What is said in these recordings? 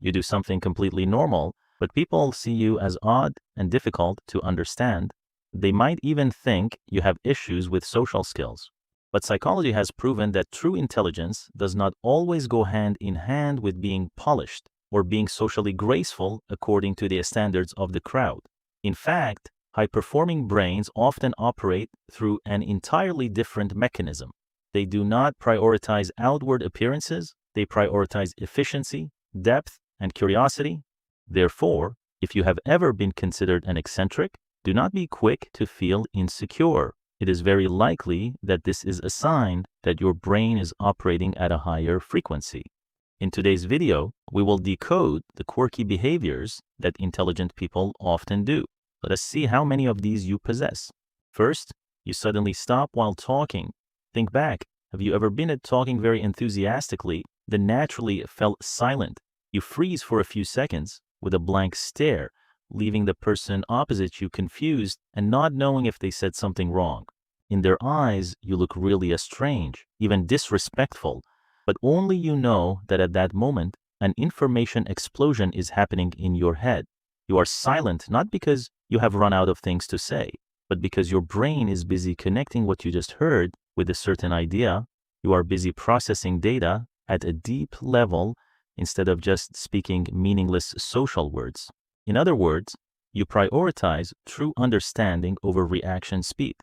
You do something completely normal, but people see you as odd and difficult to understand. They might even think you have issues with social skills. But psychology has proven that true intelligence does not always go hand in hand with being polished or being socially graceful according to the standards of the crowd. In fact, high-performing brains often operate through an entirely different mechanism. They do not prioritize outward appearances, they prioritize efficiency, depth, and curiosity. Therefore, if you have ever been considered an eccentric, do not be quick to feel insecure. It is very likely that this is a sign that your brain is operating at a higher frequency. In today's video, we will decode the quirky behaviors that intelligent people often do. Let us see how many of these you possess. First, you suddenly stop while talking. Think back. Have you ever been talking very enthusiastically, then naturally felt silent? You freeze for a few seconds with a blank stare, leaving the person opposite you confused and not knowing if they said something wrong. In their eyes, you look really strange, even disrespectful, but only you know that at that moment, an information explosion is happening in your head. You are silent not because you have run out of things to say, but because your brain is busy connecting what you just heard with a certain idea. You are busy processing data at a deep level instead of just speaking meaningless social words. In other words, you prioritize true understanding over reaction speed.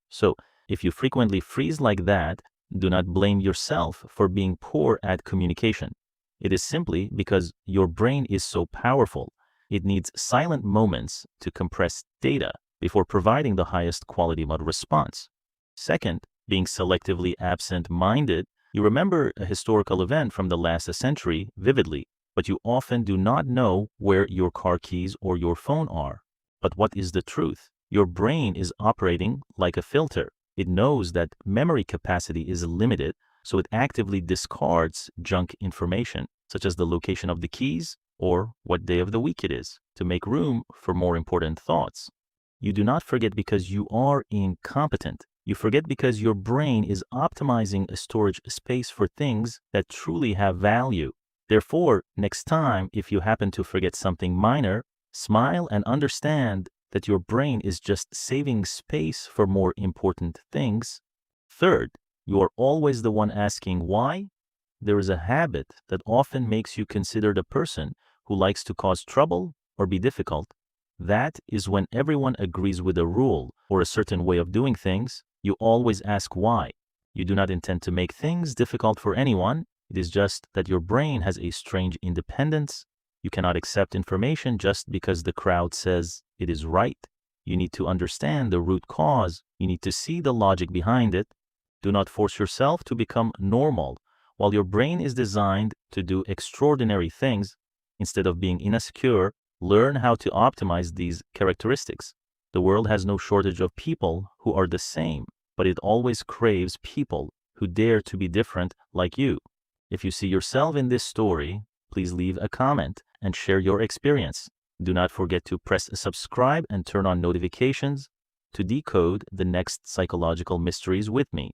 So, if you frequently freeze like that, do not blame yourself for being poor at communication. It is simply because your brain is so powerful. It needs silent moments to compress data before providing the highest quality of response. Second, being selectively absent-minded, you remember a historical event from the last century vividly, but you often do not know where your car keys or your phone are. But what is the truth? Your brain is operating like a filter. It knows that memory capacity is limited, so it actively discards junk information, such as the location of the keys or what day of the week it is, to make room for more important thoughts. You do not forget because you are incompetent. You forget because your brain is optimizing a storage space for things that truly have value. Therefore, next time, if you happen to forget something minor, smile and understand that your brain is just saving space for more important things. Third, you are always the one asking why. There is a habit that often makes you considered a person who likes to cause trouble or be difficult. That is when everyone agrees with a rule or a certain way of doing things, you always ask why. You do not intend to make things difficult for anyone. It is just that your brain has a strange independence. You cannot accept information just because the crowd says it is right. You need to understand the root cause. You need to see the logic behind it. Do not force yourself to become normal. While your brain is designed to do extraordinary things, instead of being insecure, learn how to optimize these characteristics. The world has no shortage of people who are the same, but it always craves people who dare to be different like you. If you see yourself in this story, please leave a comment and share your experience. Do not forget to press subscribe and turn on notifications to decode the next psychological mysteries with me.